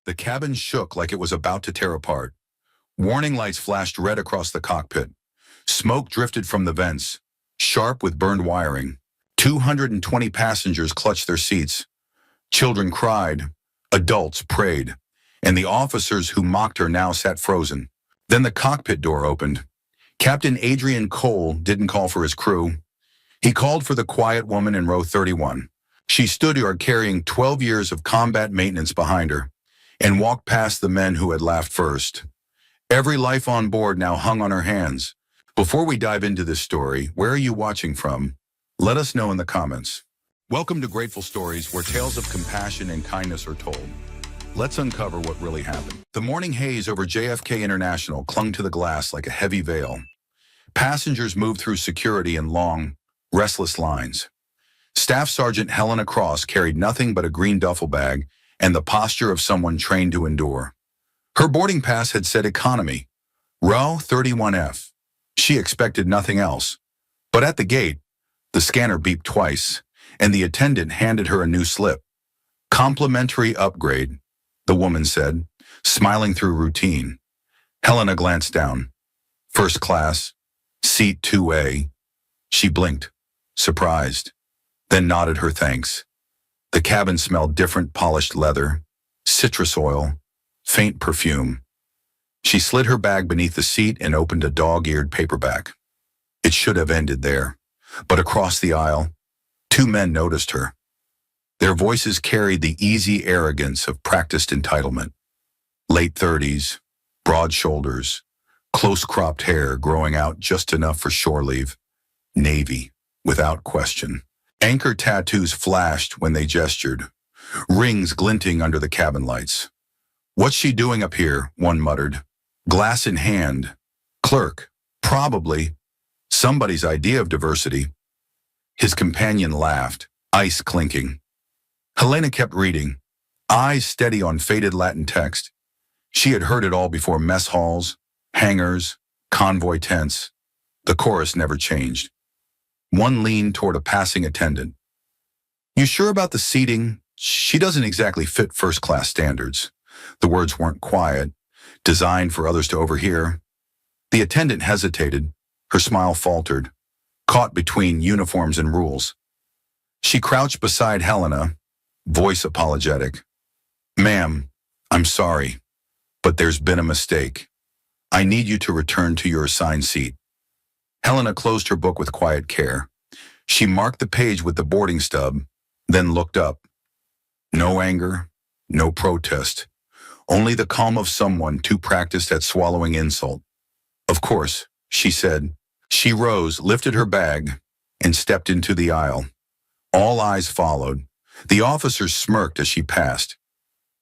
The cabin shook like it was about to tear apart. Warning lights flashed red across the cockpit. Smoke drifted from the vents, sharp with burned wiring. 220 passengers clutched their seats. Children cried, adults prayed, and the officers who mocked her now sat frozen. Then the cockpit door opened. Captain Adrian Cole didn't call for his crew. He called for the quiet woman in row 31. She stood guard carrying 12 years of combat maintenance behind her and walked past the men who had laughed first. Every life on board now hung on her hands. Before we dive into this story, where are you watching from? Let us know in the comments. Welcome to Grateful Stories, where tales of compassion and kindness are told. Let's uncover what really happened. The morning haze over JFK International clung to the glass like a heavy veil. Passengers moved through security in long, restless lines. Staff Sergeant Helena Cross carried nothing but a green duffel bag and the posture of someone trained to endure. Her boarding pass had said economy, row 31F. She expected nothing else. But at the gate, the scanner beeped twice, and the attendant handed her a new slip. Complimentary upgrade, the woman said, smiling through routine. Helena glanced down. First class, seat 2A. She blinked, surprised, then nodded her thanks. The cabin smelled different polished leather, citrus oil, faint perfume. She slid her bag beneath the seat and opened a dog-eared paperback. It should have ended there, but across the aisle, two men noticed her. Their voices carried the easy arrogance of practiced entitlement. Late 30s, broad shoulders, close-cropped hair growing out just enough for shore leave. Navy, without question. Anchor tattoos flashed when they gestured, rings glinting under the cabin lights. "What's she doing up here?" one muttered. Glass in hand. Clerk, probably. Somebody's idea of diversity. His companion laughed, ice clinking. Helena kept reading, eyes steady on faded Latin text. She had heard it all before: mess halls, hangars, convoy tents. The chorus never changed. One leaned toward a passing attendant. "You sure about the seating? She doesn't exactly fit first-class standards." The words weren't quiet, designed for others to overhear. The attendant hesitated. Her smile faltered, caught between uniforms and rules. She crouched beside Helena, voice apologetic. "Ma'am, I'm sorry, but there's been a mistake. I need you to return to your assigned seat." Helena closed her book with quiet care. She marked the page with the boarding stub, then looked up. No anger, no protest, only the calm of someone too practiced at swallowing insult. "Of course," she said. She rose, lifted her bag, and stepped into the aisle. All eyes followed. The officers smirked as she passed.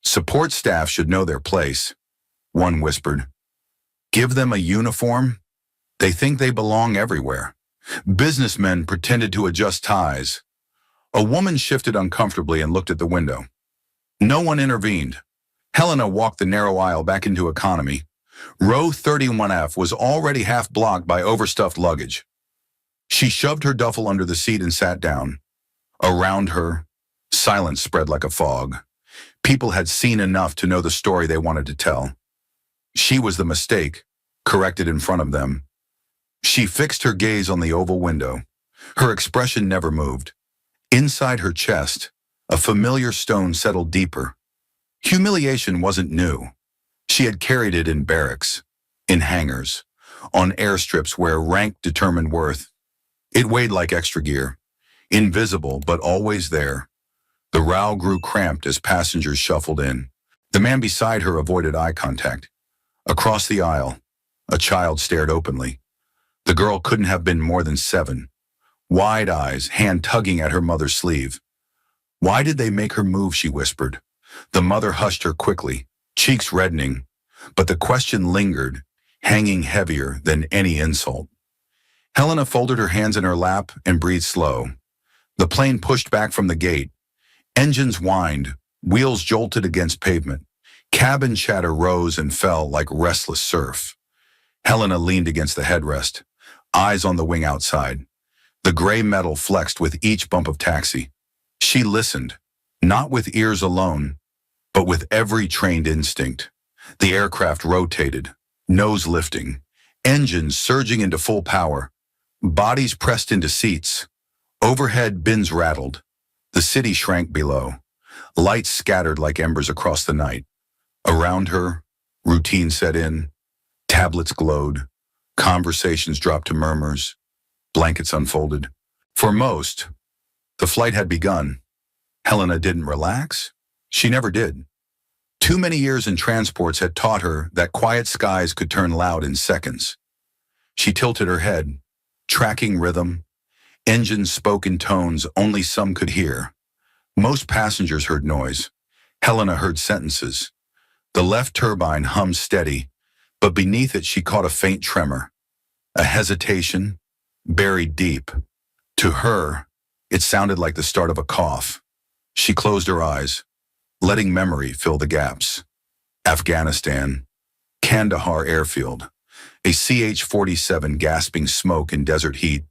"Support staff should know their place," one whispered. "Give them a uniform? They think they belong everywhere." Businessmen pretended to adjust ties. A woman shifted uncomfortably and looked at the window. No one intervened. Helena walked the narrow aisle back into economy. Row 31F was already half blocked by overstuffed luggage. She shoved her duffel under the seat and sat down. Around her, silence spread like a fog. People had seen enough to know the story they wanted to tell. She was the mistake, corrected in front of them. She fixed her gaze on the oval window. Her expression never moved. Inside her chest, a familiar stone settled deeper. Humiliation wasn't new. She had carried it in barracks, in hangars, on airstrips where rank determined worth. It weighed like extra gear, invisible but always there. The row grew cramped as passengers shuffled in. The man beside her avoided eye contact. Across the aisle, a child stared openly. The girl couldn't have been more than 7. Wide eyes, hand tugging at her mother's sleeve. "Why did they make her move?" she whispered. The mother hushed her quickly, cheeks reddening, but the question lingered, hanging heavier than any insult. Helena folded her hands in her lap and breathed slow. The plane pushed back from the gate. Engines whined, wheels jolted against pavement. Cabin chatter rose and fell like restless surf. Helena leaned against the headrest, eyes on the wing outside. The gray metal flexed with each bump of taxi. She listened, not with ears alone, But with every trained instinct, the aircraft rotated, nose lifting, engines surging into full power, bodies pressed into seats. Overhead bins rattled. The city shrank below. Lights scattered like embers across the night. Around her, routine set in. Tablets glowed. Conversations dropped to murmurs. Blankets unfolded. For most, the flight had begun. Helena didn't relax. She never did. Too many years in transports had taught her that quiet skies could turn loud in seconds. She tilted her head, tracking rhythm. Engines spoke in tones only some could hear. Most passengers heard noise. Helena heard sentences. The left turbine hummed steady, but beneath it she caught a faint tremor, a hesitation, buried deep. To her, it sounded like the start of a cough. She closed her eyes, letting memory fill the gaps. Afghanistan, Kandahar airfield, a CH-47 gasping smoke in desert heat.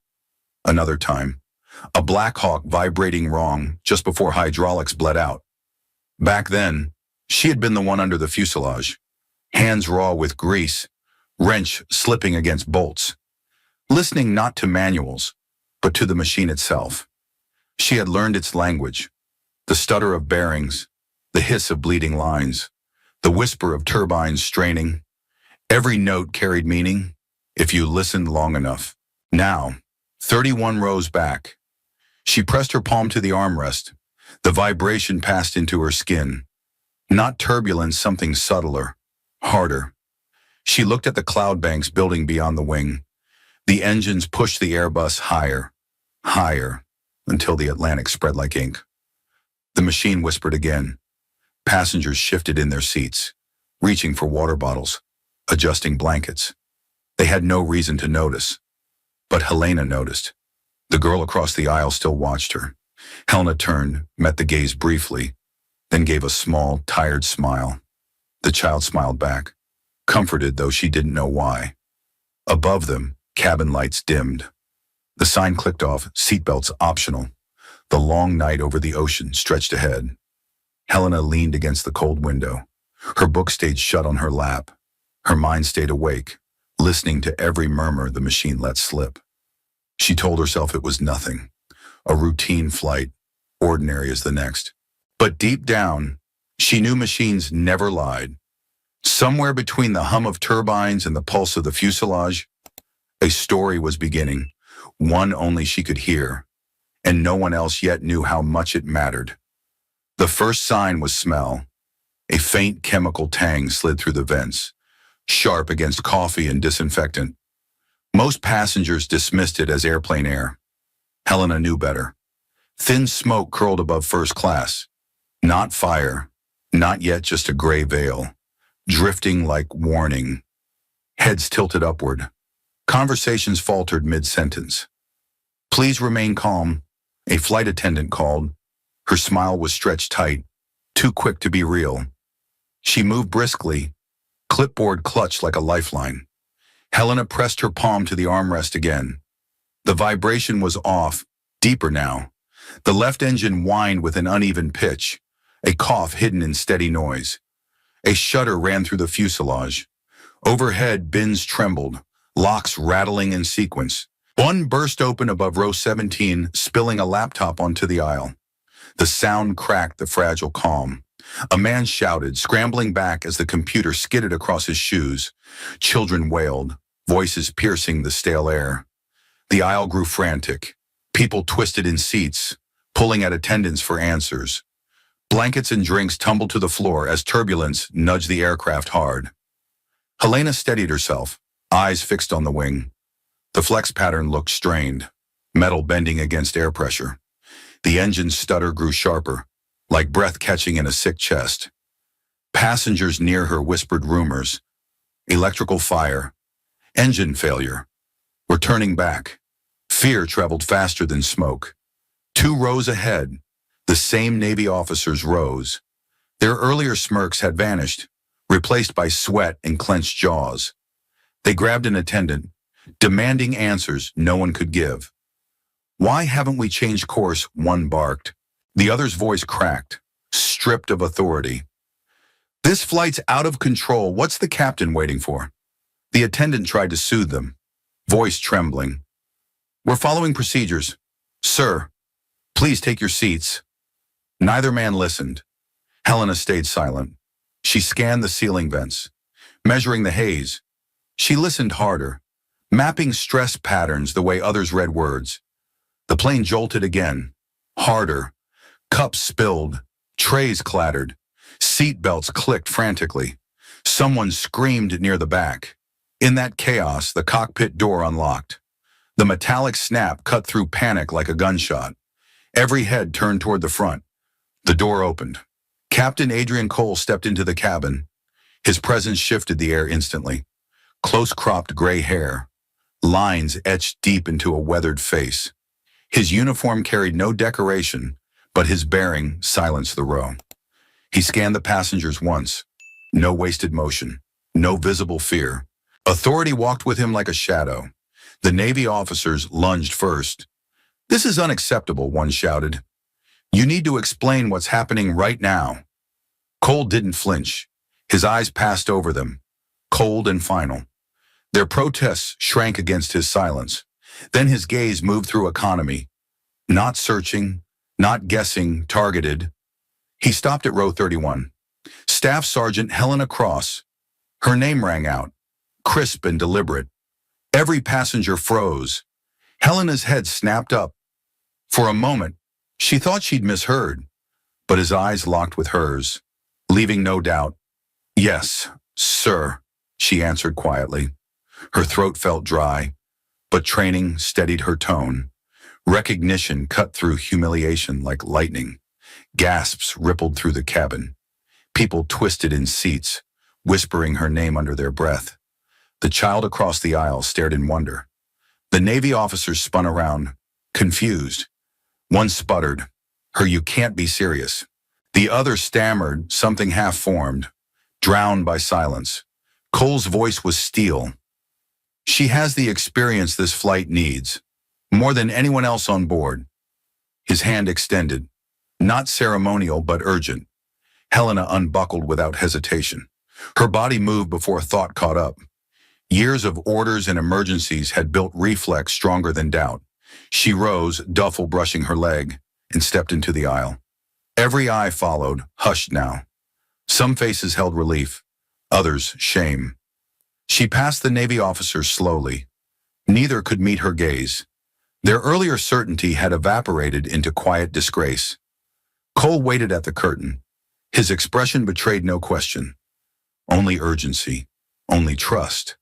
Another time, a Black Hawk vibrating wrong just before hydraulics bled out. Back then, she had been the one under the fuselage, hands raw with grease, wrench slipping against bolts, listening not to manuals, but to the machine itself. She had learned its language, the stutter of bearings, the hiss of bleeding lines, the whisper of turbines straining. Every note carried meaning, if you listened long enough. Now, 31 rows back, she pressed her palm to the armrest. The vibration passed into her skin. Not turbulence, something subtler, harder. She looked at the cloud banks building beyond the wing. The engines pushed the Airbus higher, higher, until the Atlantic spread like ink. The machine whispered again. Passengers shifted in their seats, reaching for water bottles, adjusting blankets. They had no reason to notice. But Helena noticed. The girl across the aisle still watched her. Helena turned, met the gaze briefly, then gave a small, tired smile. The child smiled back, comforted though she didn't know why. Above them, cabin lights dimmed. The sign clicked off, seatbelts optional. The long night over the ocean stretched ahead. Helena leaned against the cold window. Her book stayed shut on her lap. Her mind stayed awake, listening to every murmur the machine let slip. She told herself it was nothing, a routine flight, ordinary as the next. But deep down, she knew machines never lied. Somewhere between the hum of turbines and the pulse of the fuselage, a story was beginning, one only she could hear, and no one else yet knew how much it mattered. The first sign was smell. A faint chemical tang slid through the vents, sharp against coffee and disinfectant. Most passengers dismissed it as airplane air. Helena knew better. Thin smoke curled above first class. Not fire, not yet just a gray veil, drifting like warning. Heads tilted upward. Conversations faltered mid-sentence. "Please remain calm," a flight attendant called. Her smile was stretched tight, too quick to be real. She moved briskly, clipboard clutched like a lifeline. Helena pressed her palm to the armrest again. The vibration was off, deeper now. The left engine whined with an uneven pitch, a cough hidden in steady noise. A shudder ran through the fuselage. Overhead, bins trembled, locks rattling in sequence. One burst open above row 17, spilling a laptop onto the aisle. The sound cracked the fragile calm. A man shouted, scrambling back as the computer skidded across his shoes. Children wailed, voices piercing the stale air. The aisle grew frantic. People twisted in seats, pulling at attendants for answers. Blankets and drinks tumbled to the floor as turbulence nudged the aircraft hard. Helena steadied herself, eyes fixed on the wing. The flex pattern looked strained, metal bending against air pressure. The engine's stutter grew sharper, like breath catching in a sick chest. Passengers near her whispered rumors. Electrical fire, engine failure. We're turning back. Fear traveled faster than smoke. 2 rows ahead, the same Navy officers rose. Their earlier smirks had vanished, replaced by sweat and clenched jaws. They grabbed an attendant, demanding answers no one could give. "Why haven't we changed course?" one barked. The other's voice cracked, stripped of authority. This flight's out of control. What's the captain waiting for? The attendant tried to soothe them, voice trembling. We're following procedures. Sir, please take your seats. Neither man listened. Helena stayed silent. She scanned the ceiling vents, measuring the haze. She listened harder, mapping stress patterns the way others read words. The plane jolted again, harder. Cups spilled, trays clattered, seat belts clicked frantically. Someone screamed near the back. In that chaos, the cockpit door unlocked. The metallic snap cut through panic like a gunshot. Every head turned toward the front. The door opened. Captain Adrian Cole stepped into the cabin. His presence shifted the air instantly. Close-cropped gray hair, lines etched deep into a weathered face. His uniform carried no decoration, but his bearing silenced the row. He scanned the passengers once. No wasted motion, no visible fear. Authority walked with him like a shadow. The Navy officers lunged first. This is unacceptable, one shouted. You need to explain what's happening right now. Cole didn't flinch. His eyes passed over them, cold and final. Their protests shrank against his silence. Then his gaze moved through economy. Not searching, not guessing, targeted. He stopped at row 31. Staff Sergeant Helena Cross. Her name rang out, crisp and deliberate. Every passenger froze. Helena's head snapped up. For a moment, she thought she'd misheard, but his eyes locked with hers, leaving no doubt. Yes, sir, she answered quietly. Her throat felt dry, but training steadied her tone. Recognition cut through humiliation like lightning. Gasps rippled through the cabin. People twisted in seats, whispering her name under their breath. The child across the aisle stared in wonder. The Navy officers spun around, confused. One sputtered, "Her, you can't be serious." The other stammered, something half-formed, drowned by silence. Cole's voice was steel. She has the experience this flight needs, more than anyone else on board. His hand extended, not ceremonial but urgent. Helena unbuckled without hesitation. Her body moved before thought caught up. Years of orders and emergencies had built reflex stronger than doubt. She rose, duffel brushing her leg, and stepped into the aisle. Every eye followed, hushed now. Some faces held relief, others shame. She passed the Navy officers slowly. Neither could meet her gaze. Their earlier certainty had evaporated into quiet disgrace. Cole waited at the curtain. His expression betrayed no question. Only urgency, only trust.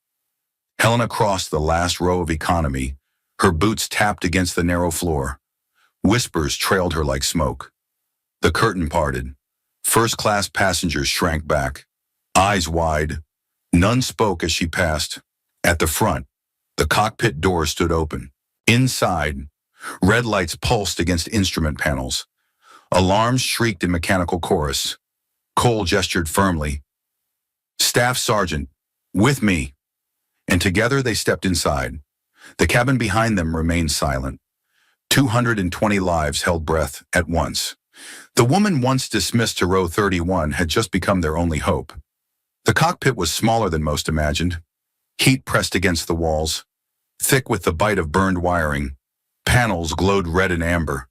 Helena crossed the last row of economy. Her boots tapped against the narrow floor. Whispers trailed her like smoke. The curtain parted. First-class passengers shrank back, eyes wide. None spoke as she passed. At the front, the cockpit door stood open. Inside, red lights pulsed against instrument panels. Alarms shrieked in mechanical chorus. Cole gestured firmly. Staff Sergeant, with me. And together they stepped inside. The cabin behind them remained silent. 220 lives held breath at once. The woman once dismissed to row 31 had just become their only hope. The cockpit was smaller than most imagined. Heat pressed against the walls, thick with the bite of burned wiring. Panels glowed red and amber.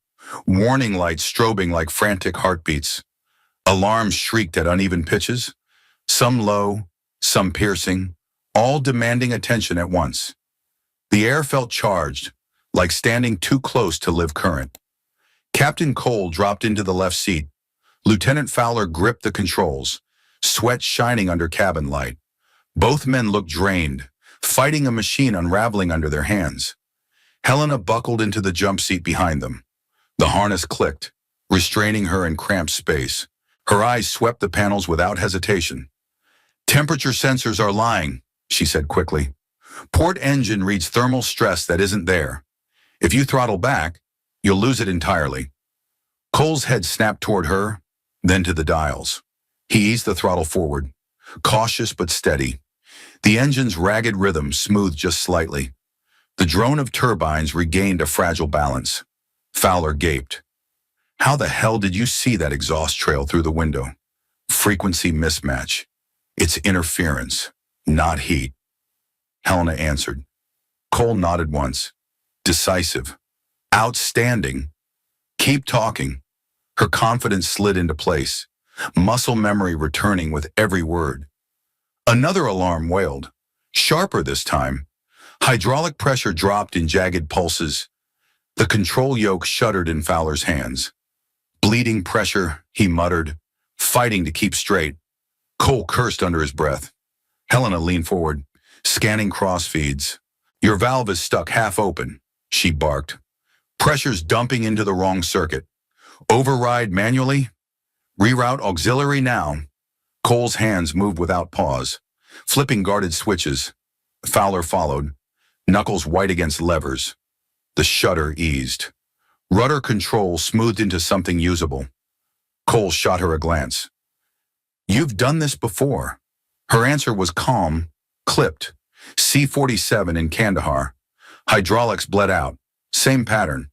Warning lights strobing like frantic heartbeats. Alarms shrieked at uneven pitches, some low, some piercing, all demanding attention at once. The air felt charged, like standing too close to live current. Captain Cole dropped into the left seat. Lieutenant Fowler gripped the controls, sweat shining under cabin light. Both men looked drained, fighting a machine unraveling under their hands. Helena buckled into the jump seat behind them. The harness clicked, restraining her in cramped space. Her eyes swept the panels without hesitation. Temperature sensors are lying, she said quickly. Port engine reads thermal stress that isn't there. If you throttle back, you'll lose it entirely. Cole's head snapped toward her, then to the dials. He eased the throttle forward, cautious but steady. The engine's ragged rhythm smoothed just slightly. The drone of turbines regained a fragile balance. Fowler gaped. How the hell did you see that exhaust trail through the window? Frequency mismatch. It's interference, not heat. Helena answered. Cole nodded once. Decisive. Outstanding. Keep talking. Her confidence slid into place, muscle memory returning with every word. Another alarm wailed, sharper this time. Hydraulic pressure dropped in jagged pulses. The control yoke shuddered in Fowler's hands. Bleeding pressure, he muttered, fighting to keep straight. Cole cursed under his breath. Helena leaned forward, scanning cross feeds. Your valve is stuck half open, she barked. Pressure's dumping into the wrong circuit. Override manually? Reroute auxiliary now. Cole's hands moved without pause, flipping guarded switches. Fowler followed, knuckles white against levers. The shudder eased. Rudder control smoothed into something usable. Cole shot her a glance. You've done this before. Her answer was calm, clipped. C-47 in Kandahar. Hydraulics bled out. Same pattern.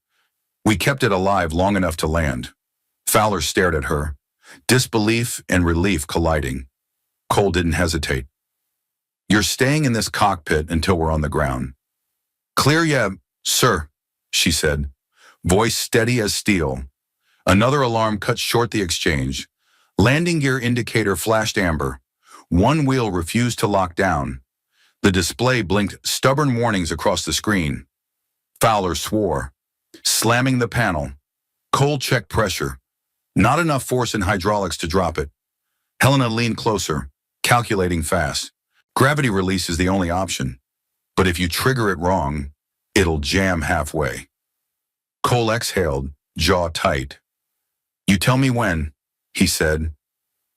We kept it alive long enough to land. Fowler stared at her, disbelief and relief colliding. Cole didn't hesitate. You're staying in this cockpit until we're on the ground. Clear, yeah, sir, she said, voice steady as steel. Another alarm cut short the exchange. Landing gear indicator flashed amber. One wheel refused to lock down. The display blinked stubborn warnings across the screen. Fowler swore, slamming the panel. Cole checked pressure. Not enough force in hydraulics to drop it. Helena leaned closer, calculating fast. Gravity release is the only option. But if you trigger it wrong, it'll jam halfway. Cole exhaled, jaw tight. You tell me when, he said.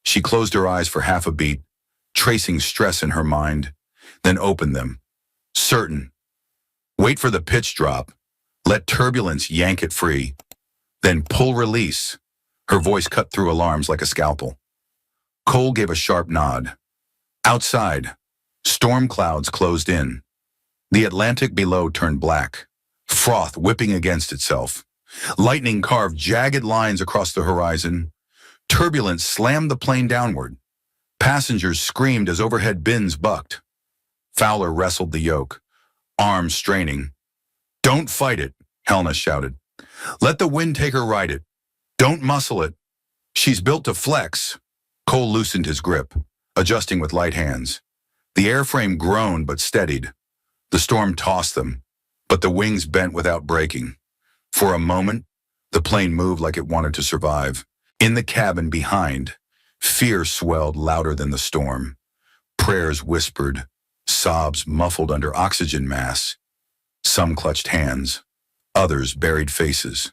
She closed her eyes for half a beat, tracing stress in her mind, then opened them. Certain. Wait for the pitch drop. Let turbulence yank it free. Then pull release. Her voice cut through alarms like a scalpel. Cole gave a sharp nod. Outside, storm clouds closed in. The Atlantic below turned black, froth whipping against itself. Lightning carved jagged lines across the horizon. Turbulence slammed the plane downward. Passengers screamed as overhead bins bucked. Fowler wrestled the yoke, arms straining. Don't fight it, Helena shouted. Let the wind take her ride it. Don't muscle it. She's built to flex. Cole loosened his grip, adjusting with light hands. The airframe groaned but steadied. The storm tossed them, but the wings bent without breaking. For a moment, the plane moved like it wanted to survive. In the cabin behind, fear swelled louder than the storm. Prayers whispered, sobs muffled under oxygen masks. Some clutched hands, others buried faces.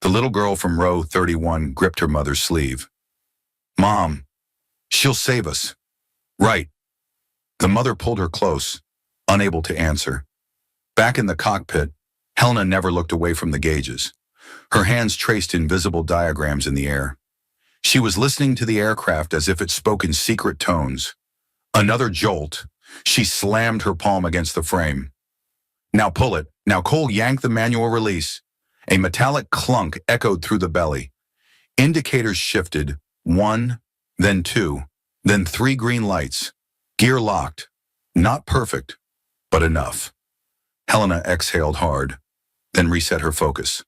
The little girl from row 31 gripped her mother's sleeve. Mom, she'll save us. Right. The mother pulled her close, unable to answer. Back in the cockpit, Helena never looked away from the gauges. Her hands traced invisible diagrams in the air. She was listening to the aircraft as if it spoke in secret tones. Another jolt. She slammed her palm against the frame. Now pull it. Now Cole yanked the manual release. A metallic clunk echoed through the belly. Indicators shifted. 1, then 2, then 3 green lights. Gear locked. Not perfect, but enough. Helena exhaled hard, then reset her focus.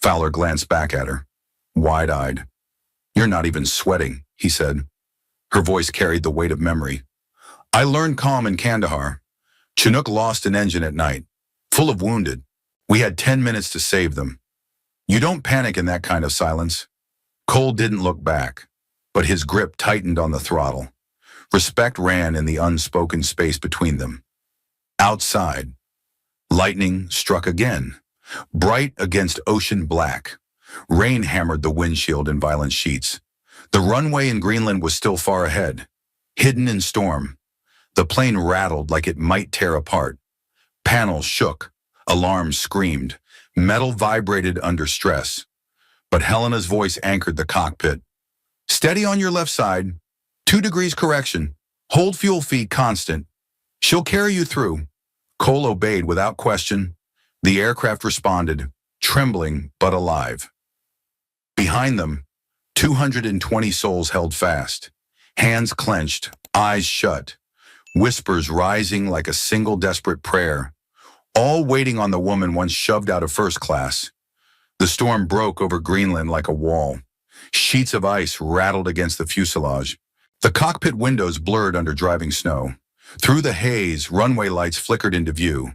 Fowler glanced back at her, wide-eyed. You're not even sweating, he said. Her voice carried the weight of memory. I learned calm in Kandahar. Chinook lost an engine at night, full of wounded. We had 10 minutes to save them. You don't panic in that kind of silence. Cole didn't look back, but his grip tightened on the throttle. Respect ran in the unspoken space between them. Outside, lightning struck again, bright against ocean black. Rain hammered the windshield in violent sheets. The runway in Greenland was still far ahead, hidden in storm. The plane rattled like it might tear apart. Panels shook, alarms screamed, metal vibrated under stress. But Helena's voice anchored the cockpit. Steady on your left side. 2 degrees correction. Hold fuel feed constant. She'll carry you through. Cole obeyed without question. The aircraft responded, trembling but alive. Behind them, 220 souls held fast, hands clenched, eyes shut, whispers rising like a single desperate prayer, all waiting on the woman once shoved out of first class. The storm broke over Greenland like a wall. Sheets of ice rattled against the fuselage. The cockpit windows blurred under driving snow. Through the haze, runway lights flickered into view.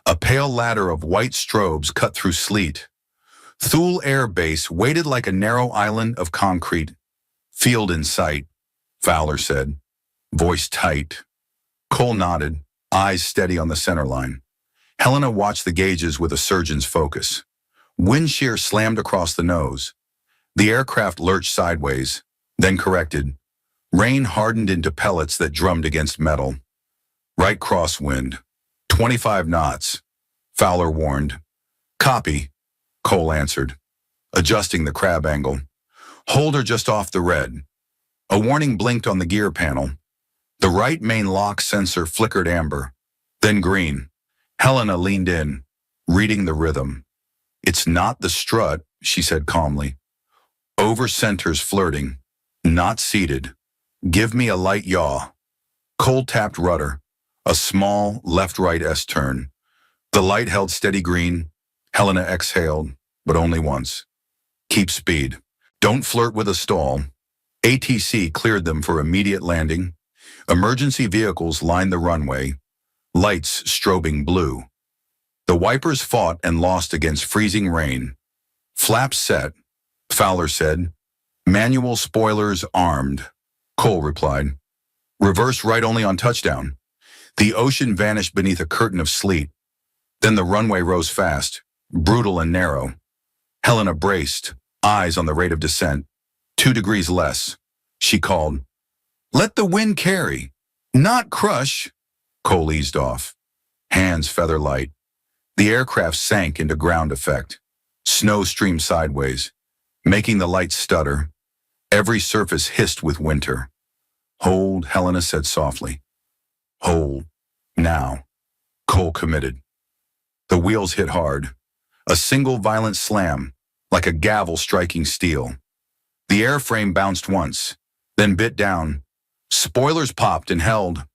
A pale ladder of white strobes cut through sleet. Thule Air Base waited like a narrow island of concrete. Field in sight, Fowler said, voice tight. Cole nodded, eyes steady on the center line. Helena watched the gauges with a surgeon's focus. Wind shear slammed across the nose. The aircraft lurched sideways, then corrected. Rain hardened into pellets that drummed against metal. Right crosswind, 25 knots, Fowler warned. Copy, Cole answered, adjusting the crab angle. Hold her just off the red. A warning blinked on the gear panel. The right main lock sensor flickered amber, then green. Helena leaned in, reading the rhythm. It's not the strut, she said calmly. Over centers flirting, not seated. Give me a light yaw. Cole tapped rudder, a small left-right S-turn. The light held steady green. Helena exhaled, but only once. Keep speed. Don't flirt with a stall. ATC cleared them for immediate landing. Emergency vehicles lined the runway, lights strobing blue. The wipers fought and lost against freezing rain. Flaps set, Fowler said. Manual spoilers armed, Cole replied. Reverse right only on touchdown. The ocean vanished beneath a curtain of sleet. Then the runway rose fast, brutal and narrow. Helena braced, eyes on the rate of descent. 2 degrees less, she called. Let the wind carry, not crush. Cole eased off, hands feather light. The aircraft sank into ground effect. Snow streamed sideways, making the lights stutter. Every surface hissed with winter. Hold, Helena said softly. Hold. Now. Cole committed. The wheels hit hard. A single violent slam, like a gavel striking steel. The airframe bounced once, then bit down. Spoilers popped and held.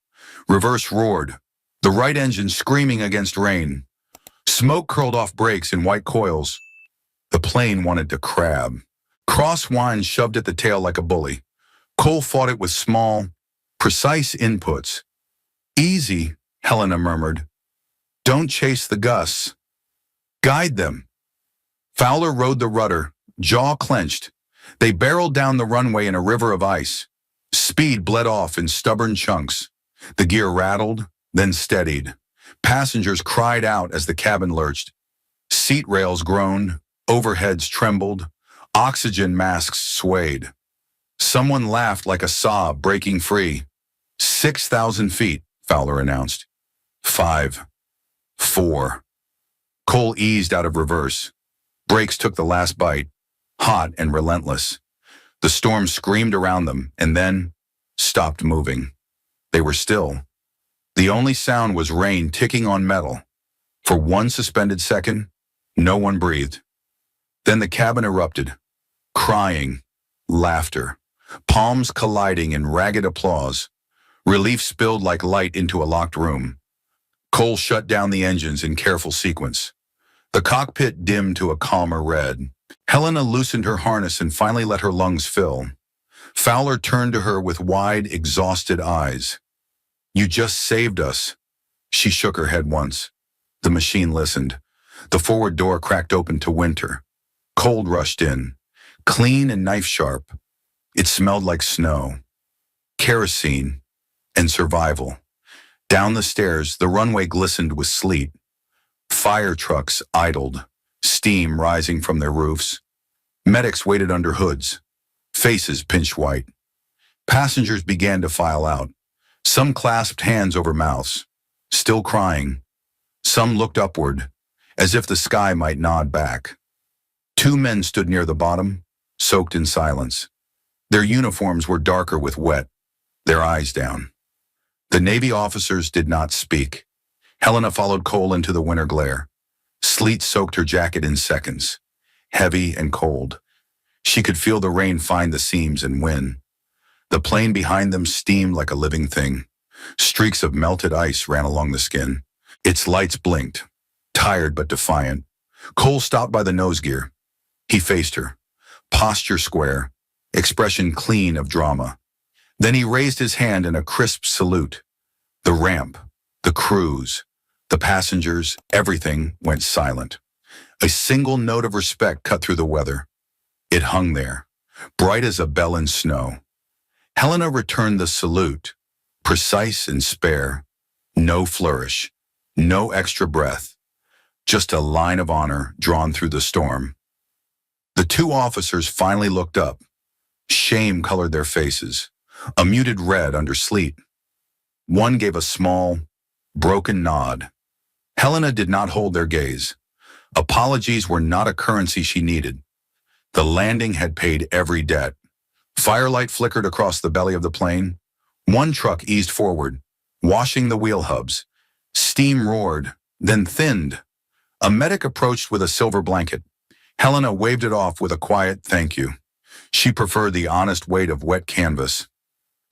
Reverse roared, the right engine screaming against rain. Smoke curled off brakes in white coils. The plane wanted to crab. Crosswind shoved at the tail like a bully. Cole fought it with small, precise inputs. Easy, Helena murmured. Don't chase the gusts. Guide them. Fowler rode the rudder, jaw clenched. They barreled down the runway in a river of ice. Speed bled off in stubborn chunks. The gear rattled, then steadied. Passengers cried out as the cabin lurched. Seat rails groaned, overheads trembled, oxygen masks swayed. Someone laughed like a sob breaking free. 6,000 feet, Fowler announced. 5, 4. Cole eased out of reverse. Brakes took the last bite, hot and relentless. The storm screamed around them and then stopped moving. They were still. The only sound was rain ticking on metal. For one suspended second, no one breathed. Then the cabin erupted. Crying, laughter, palms colliding in ragged applause. Relief spilled like light into a locked room. Cole shut down the engines in careful sequence. The cockpit dimmed to a calmer red. Helena loosened her harness and finally let her lungs fill. Fowler turned to her with wide, exhausted eyes. You just saved us. She shook her head once. The machine listened. The forward door cracked open to winter. Cold rushed in, clean and knife sharp. It smelled like snow, kerosene, and survival. Down the stairs, the runway glistened with sleet. Fire trucks idled, steam rising from their roofs. Medics waited under hoods, faces pinched white. Passengers began to file out. Some clasped hands over mouths, still crying. Some looked upward, as if the sky might nod back. 2 men stood near the bottom, soaked in silence. Their uniforms were darker with wet, their eyes down. The Navy officers did not speak. Helena followed Cole into the winter glare. Sleet soaked her jacket in seconds, heavy and cold. She could feel the rain find the seams and win. The plane behind them steamed like a living thing. Streaks of melted ice ran along the skin. Its lights blinked, tired but defiant. Cole stopped by the nose gear. He faced her, posture square, expression clean of drama. Then he raised his hand in a crisp salute. The ramp, the crews, the passengers, everything went silent. A single note of respect cut through the weather. It hung there, bright as a bell in snow. Helena returned the salute, precise and spare. No flourish, no extra breath. Just a line of honor drawn through the storm. The two officers finally looked up. Shame colored their faces, a muted red under sleet. One gave a small, broken nod. Helena did not hold their gaze. Apologies were not a currency she needed. The landing had paid every debt. Firelight flickered across the belly of the plane. One truck eased forward, washing the wheel hubs. Steam roared, then thinned. A medic approached with a silver blanket. Helena waved it off with a quiet thank you. She preferred the honest weight of wet canvas.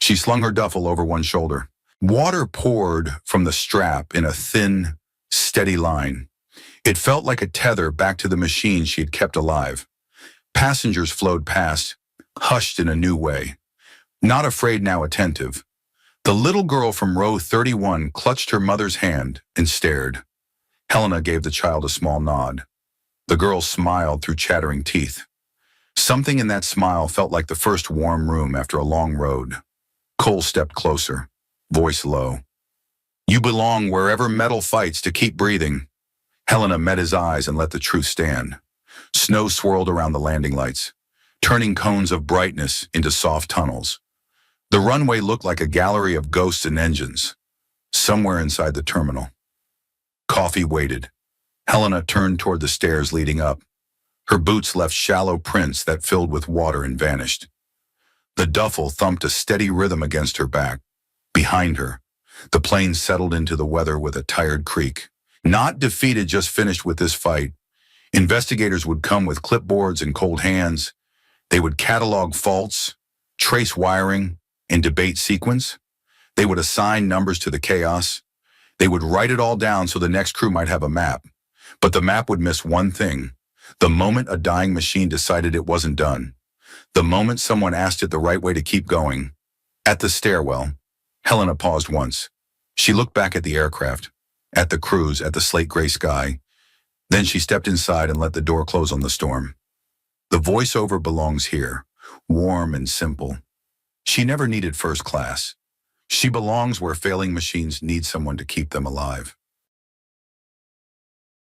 She slung her duffel over one shoulder. Water poured from the strap in a thin, steady line. It felt like a tether back to the machine she had kept alive. Passengers flowed past, hushed in a new way. Not afraid, now attentive. The little girl from row 31 clutched her mother's hand and stared. Helena gave the child a small nod. The girl smiled through chattering teeth. Something in that smile felt like the first warm room after a long road. Cole stepped closer, voice low. You belong wherever metal fights to keep breathing. Helena met his eyes and let the truth stand. Snow swirled around the landing lights, turning cones of brightness into soft tunnels. The runway looked like a gallery of ghosts and engines. Somewhere inside the terminal. Coffee waited. Helena turned toward the stairs leading up. Her boots left shallow prints that filled with water and vanished. The duffel thumped a steady rhythm against her back. Behind her, the plane settled into the weather with a tired creak. Not defeated, just finished with this fight. Investigators would come with clipboards and cold hands. They would catalog faults, trace wiring, and debate sequence. They would assign numbers to the chaos. They would write it all down so the next crew might have a map. But the map would miss one thing. The moment a dying machine decided it wasn't done. The moment someone asked it the right way to keep going. At the stairwell, Helena paused once. She looked back at the aircraft, at the crews, at the slate gray sky. Then she stepped inside and let the door close on the storm. The voiceover belongs here, warm and simple. She never needed first class. She belongs where failing machines need someone to keep them alive.